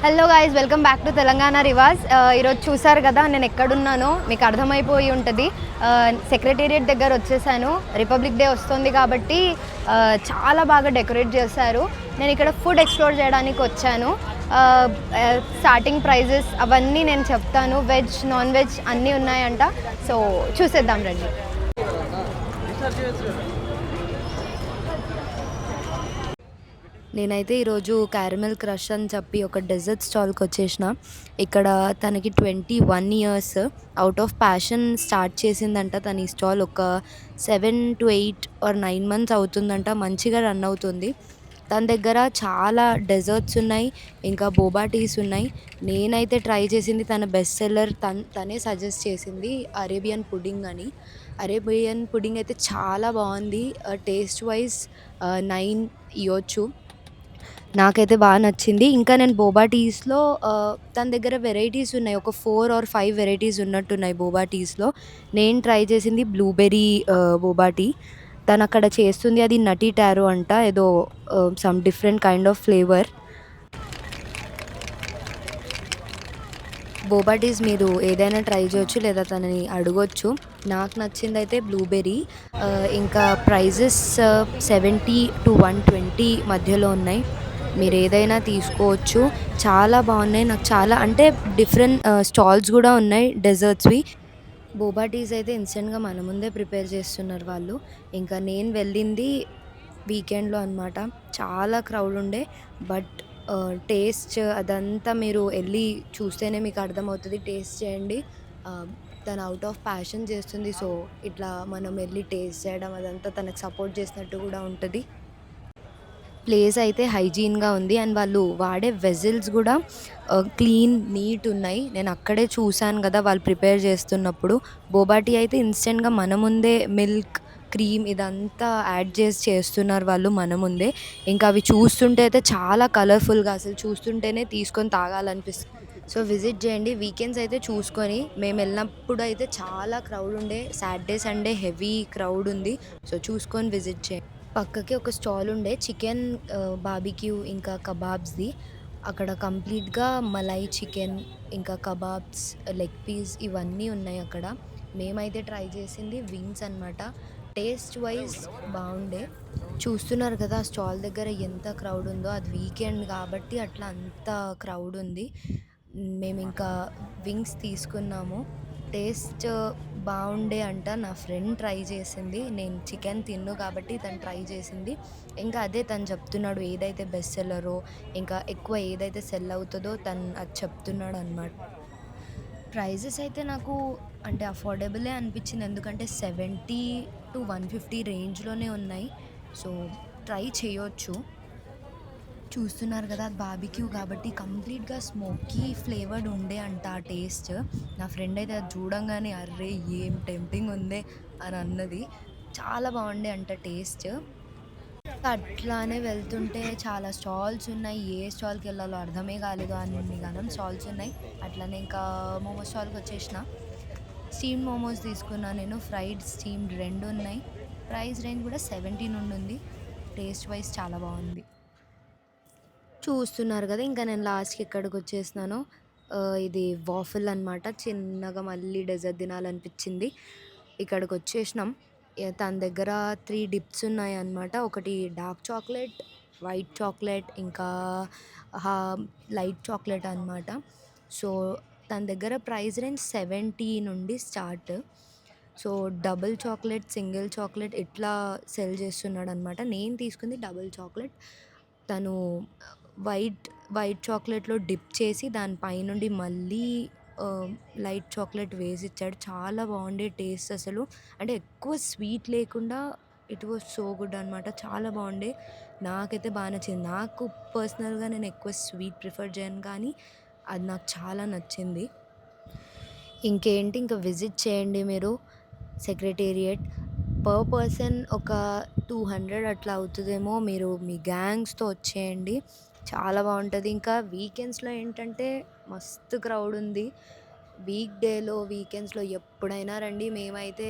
Hello guys, welcome back to Telangana Rivaaz. ఈరోజు చూసారు కదా నేను ఎక్కడున్నానో మీకు అర్థమైపోయి ఉంటుంది. సెక్రటేరియట్ దగ్గర వచ్చేసాను. రిపబ్లిక్ డే వస్తుంది కాబట్టి చాలా బాగా డెకరేట్ చేశారు. నేను ఇక్కడ ఫుడ్ ఎక్స్ప్లోర్ చేయడానికి వచ్చాను. స్టార్టింగ్ ప్రైజెస్ అవన్నీ నేను చెప్తాను. వెజ్, నాన్ వెజ్ అన్నీ ఉన్నాయంట. సో చూసేద్దాం రండి. నేనైతే ఈరోజు క్యారమెల్ క్రష్ అని చెప్పి ఒక డెజర్ట్ స్టాల్కి వచ్చేసిన. ఇక్కడ తనకి 21 years, out of passion start చేసిందంట. తన ఈ స్టాల్ ఒక 7 to 8 or 9 months అవుతుందంట. మంచిగా రన్ అవుతుంది. తన దగ్గర చాలా డెజర్ట్స్ ఉన్నాయి, ఇంకా బోబా టీస్ ఉన్నాయి. నేనైతే ట్రై చేసింది తన బెస్ట్ సెల్లర్, తనే సజెస్ట్ చేసింది అరేబియన్ పుడింగ్ అని. అరేబియన్ పుడింగ్ అయితే చాలా బాగుంది. టేస్ట్ వైజ్ 9 ఇవ్వచ్చు. నాకైతే బాగా నచ్చింది. ఇంకా నేను బోబా టీస్‌లో తన దగ్గర వెరైటీస్ ఉన్నాయి. ఒక 4 or 5 వెరైటీస్ ఉన్నట్టున్నాయి బోబా టీస్‌లో. నేను ట్రై చేసింది బ్లూబెర్రీ బోబా టీ. తనక్కడ చేస్తుంది అది నటీ టారో అంట. ఏదో some different kind of flavour. Boba teas మీరు ఏదైనా ట్రై చేయొచ్చు, లేదా తనని అడగొచ్చు. నాకు నచ్చిందయితే బ్లూబెర్రీ. ఇంకా ప్రైజెస్ 70 to 120 మధ్యలో ఉన్నాయి. మీరు ఏదైనా తీసుకోవచ్చు. చాలా బాగున్నాయి. నాకు చాలా అంటే డిఫరెంట్ స్టాల్స్ కూడా ఉన్నాయి డెజర్ట్స్వి. బోబా టీస్ అయితే ఇన్స్టెంట్గా మన ముందే ప్రిపేర్ చేస్తున్నారు వాళ్ళు. ఇంకా నేను వెళ్ళింది వీకెండ్లో అనమాట. చాలా క్రౌడ్ ఉండే. బట్ టేస్ట్ అదంతా మీరు వెళ్ళి చూస్తేనే మీకు అర్థమవుతుంది. టేస్ట్ చేయండి. తను అవుట్ ఆఫ్ ప్యాషన్ చేస్తుంది. సో ఇట్లా మనం వెళ్ళి టేస్ట్ చేయడం అదంతా తనకు సపోర్ట్ చేసినట్టు కూడా ఉంటుంది. ప్లేస్ అయితే హైజీన్గా ఉంది. అండ్ వాళ్ళు వాడే వెజిల్స్ కూడా క్లీన్, నీట్ ఉన్నాయి. నేను అక్కడే చూశాను కదా వాళ్ళు ప్రిపేర్ చేస్తున్నప్పుడు. బోబా టీ అయితే ఇన్స్టెంట్గా మన ముందే మిల్క్, క్రీమ్ ఇదంతా యాడ్ చేసి చేస్తున్నారు వాళ్ళు మన ముందే. ఇంకా అవి చూస్తుంటే అయితే చాలా కలర్ఫుల్గా, అసలు చూస్తుంటేనే తీసుకొని తాగాలనిపిస్తుంది. సో విజిట్ చేయండి. వీకెండ్స్ అయితే చూసుకొని, మేము వెళ్ళినప్పుడు అయితే చాలా క్రౌడ్ ఉండే. సాటర్డే, సండే హెవీ క్రౌడ్ ఉంది. సో చూసుకొని విజిట్ చేయండి. పక్కకి ఒక స్టాల్ ఉండే చికెన్ బార్బిక్యూ ఇంకా కబాబ్స్ది. అక్కడ కంప్లీట్గా మలై చికెన్, ఇంకా కబాబ్స్, లెగ్ పీస్ ఇవన్నీ ఉన్నాయి అక్కడ. మేమైతే ట్రై చేసింది వింగ్స్ అనమాట. టేస్ట్ వైజ్ బాగుండే. చూస్తున్నారు కదా స్టాల్ దగ్గర ఎంత క్రౌడ్ ఉందో. అది వీకెండ్ కాబట్టి అట్లా అంత క్రౌడ్ ఉంది. మేము ఇంకా వింగ్స్ తీసుకున్నాము. టేస్ట్ బాగుండే అంట. నా ఫ్రెండ్ ట్రై చేసింది. నేను చికెన్ తిన్ను కాబట్టి తను ట్రై చేసింది. ఇంకా అదే తను చెప్తున్నాడు ఏదైతే బెస్ట్ సెల్లరో, ఇంకా ఎక్కువ ఏదైతే సెల్ అవుతుందో తను అది చెప్తున్నాడు అనమాట. ప్రైజెస్ అయితే నాకు అంటే అఫోర్డబులే అనిపించింది. ఎందుకంటే 70 to 150 రేంజ్లోనే ఉన్నాయి. సో ట్రై చేయొచ్చు. చూస్తున్నారు కదా అది బార్బిక్యూ కాబట్టి కంప్లీట్గా స్మోకీ ఫ్లేవర్డ్ ఉండే అంట ఆ టేస్ట్. నా ఫ్రెండ్ అయితే అది చూడంగానే అర్రే ఏం టెంప్టింగ్ ఉందే అని అన్నది. చాలా బాగుండే అంట టేస్ట్. అట్లానే వెళ్తుంటే చాలా స్టాల్స్ ఉన్నాయి. ఏ స్టాల్కి వెళ్ళాలో అర్థమే కాలేదు. అన్ని గనం స్టాల్స్ ఉన్నాయి. అట్లనే ఇంకా మోమోస్ స్టాల్కి వచ్చేసిన. స్టీమ్డ్ మోమోస్ తీసుకున్నా నేను. ఫ్రైడ్, స్టీమ్డ్ రెండు ఉన్నాయి. ప్రైస్ రేంజ్ కూడా 70 నుండి ఉంది. టేస్ట్ వైజ్ చాలా బాగుంది. చూస్తున్నారు కదా ఇంకా నేను లాస్ట్కి ఎక్కడికి వచ్చేసినాను. ఇది వాఫిల్ అనమాట. చిన్నగా మళ్ళీ డెజర్ట్ తినాలనిపించింది. ఇక్కడికి వచ్చేసినాం. తన దగ్గర 3 డిప్స్ ఉన్నాయి అన్నమాట. ఒకటి డార్క్ చాక్లెట్, వైట్ చాక్లెట్, ఇంకా లైట్ చాక్లెట్ అనమాట. సో తన దగ్గర ప్రైస్ రేంజ్ 70 నుండి start. So double chocolate, single chocolate ఇట్లా సెల్ చేస్తున్నాడు అనమాట. నేను తీసుకుంది డబుల్ చాక్లెట్. తను వైట్ వైట్ చాక్లెట్‌లో డిప్ చేసి దాని పైనుండి మళ్ళీ లైట్ చాక్లెట్ వేసిచ్చాడు. చాలా బాగుండే టేస్ట్ అసలు. అంటే ఎక్కువ స్వీట్ లేకుండా ఇట్ వాస్ సో గుడ్ అనమాట. చాలా బాగుండే. నాకైతే బాగా నచ్చింది. నాకు పర్సనల్‌గా నేను ఎక్కువ స్వీట్ ప్రిఫర్ చేయను కానీ అది నాకు చాలా నచ్చింది. ఇంకేంటి ఇంకా విజిట్ చేయండి మీరు సెక్రటేరియట్. పర్ పర్సన్ ఒక 200 అట్లా అవుతుందేమో. మీరు మీ గ్యాంగ్స్‌తో వచ్చేయండి. చాలా బాగుంటుంది. ఇంకా వీకెండ్స్లో ఏంటంటే మస్తు క్రౌడ్ ఉంది. వీక్ డేలో, వీకెండ్స్లో ఎప్పుడైనా రండి. మేమైతే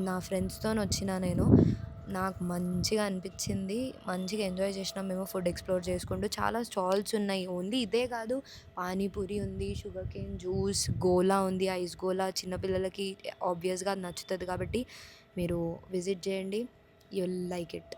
నా ఫ్రెండ్స్తో వచ్చిన నేను. నాకు మంచిగా అనిపించింది. మంచిగా ఎంజాయ్ చేసినాం మేము ఫుడ్ ఎక్స్‌ప్లోర్ చేసుకుంటూ. చాలా స్టాల్స్ ఉన్నాయి. ఓన్లీ ఇదే కాదు, పానీపూరి ఉంది, షుగర్ కేన్ జ్యూస్, గోలా ఉంది, ఐస్ గోలా చిన్న పిల్లలకి ఆబ్వియస్‌గా అది నచ్చుతది కాబట్టి మీరు విజిట్ చేయండి. You will like it.